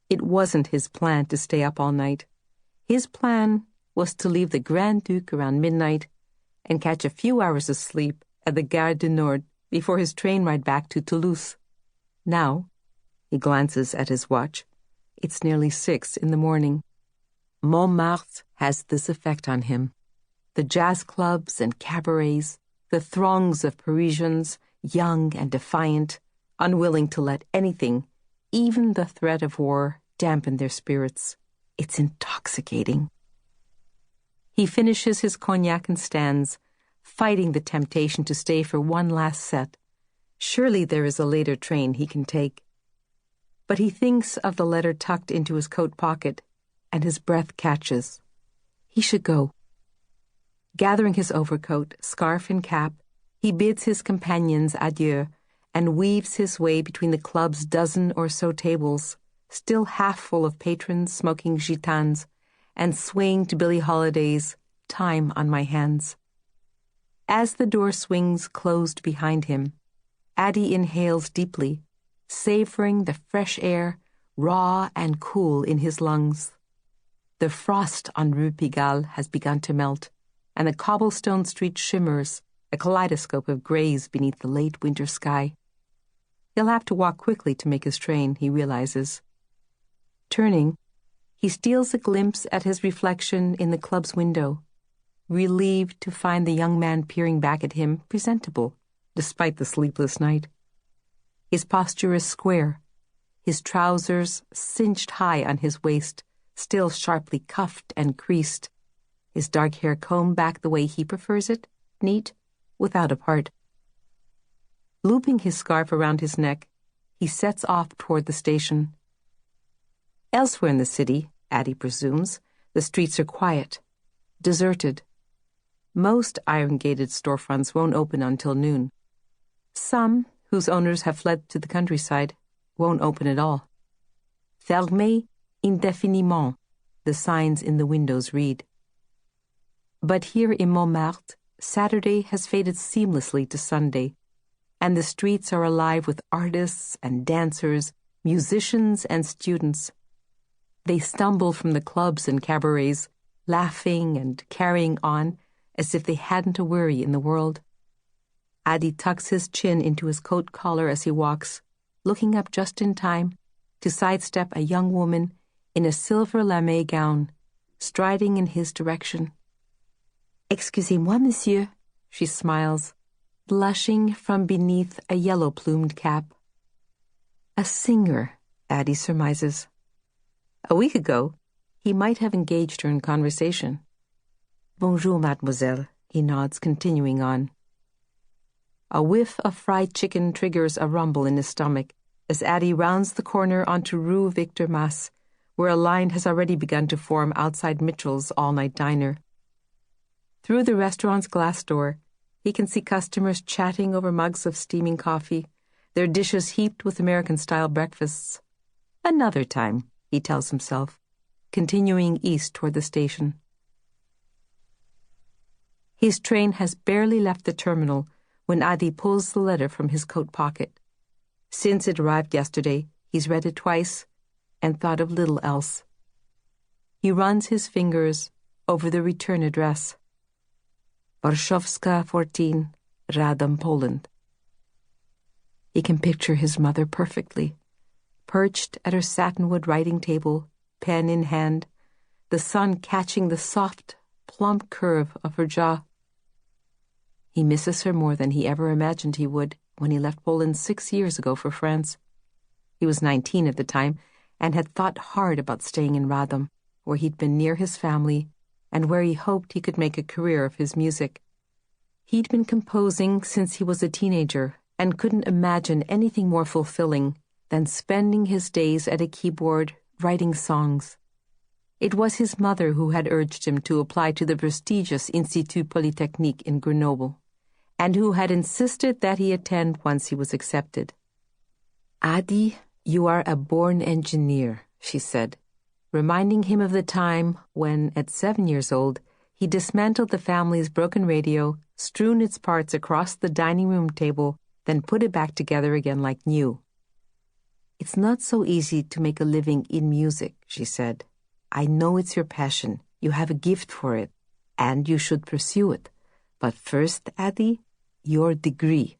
It wasn't his plan to stay up all night. His plan was to leave the Grand Duke around midnight and catch a few hours of sleep at the Gare du Nord before his train ride back to Toulouse. Now, he glances at his watch. It's nearly 6 in the morning. Montmartre has this effect on him. The jazz clubs and cabarets, the throngs of Parisians, young and defiant, unwilling to let anything, even the threat of war, dampen their spirits. It's intoxicating. He finishes his cognac and stands, fighting the temptation to stay for one last set. Surely there is a later train he can take. But he thinks of the letter tucked into his coat pocket, and his breath catches. He should go. Gathering his overcoat, scarf, and cap, he bids his companions adieu and weaves his way between the club's dozen or so tables, still half full of patrons smoking gitanes and swaying to Billie Holiday's Time on My Hands. As the door swings closed behind him, Addie inhales deeply, savoring the fresh air, raw and cool in his lungs. The frost on Rue Pigalle has begun to melt, and the cobblestone street shimmers, a kaleidoscope of grays beneath the late winter sky. He'll have to walk quickly to make his train, he realizes. Turning, he steals a glimpse at his reflection in the club's window, relieved to find the young man peering back at him presentable, despite the sleepless night. His posture is square, his trousers cinched high on his waist, still sharply cuffed and creased, his dark hair combed back the way he prefers it, neat, without a part. Looping his scarf around his neck, he sets off toward the station. Elsewhere in the city, Addie presumes, the streets are quiet, deserted. Most iron-gated storefronts won't open until noon. Some, whose owners have fled to the countryside, won't open at all. Fermé indéfiniment, the signs in the windows read. But here in Montmartre, Saturday has faded seamlessly to Sunday, and the streets are alive with artists and dancers, musicians and students. They stumble from the clubs and cabarets, laughing and carrying on as if they hadn't a worry in the world. Addie tucks his chin into his coat collar as he walks, looking up just in time to sidestep a young woman in a silver lamé gown, striding in his direction. "Excusez-moi, monsieur," she smiles, blushing from beneath a yellow-plumed cap. A singer, Addie surmises. A week ago, he might have engaged her in conversation. "Bonjour, mademoiselle," he nods, continuing on. A whiff of fried chicken triggers a rumble in his stomach as Addie rounds the corner onto Rue Victor Masse, where a line has already begun to form outside Mitchell's all-night diner. Through the restaurant's glass door, he can see customers chatting over mugs of steaming coffee, their dishes heaped with American-style breakfasts. Another time, he tells himself, continuing east toward the station. His train has barely left the terminal when Adi pulls the letter from his coat pocket. Since it arrived yesterday, he's read it twice and thought of little else. He runs his fingers over the return address. Warszawska 14, Radom, Poland. He can picture his mother perfectly, perched at her satinwood writing table, pen in hand, the sun catching the soft, plump curve of her jaw. He misses her more than he ever imagined he would when he left Poland 6 years ago for France. He was 19 at the time and had thought hard about staying in Radom, where he'd been near his family and where he hoped he could make a career of his music. He'd been composing since he was a teenager and couldn't imagine anything more fulfilling than spending his days at a keyboard writing songs. It was his mother who had urged him to apply to the prestigious Institut Polytechnique in Grenoble, and who had insisted that he attend once he was accepted. "Adi, you are a born engineer," she said, reminding him of the time when, at 7 years old, he dismantled the family's broken radio, strewn its parts across the dining room table, then put it back together again like new. "It's not so easy to make a living in music," she said. "I know it's your passion. You have a gift for it, and you should pursue it. But first, Addie, your degree.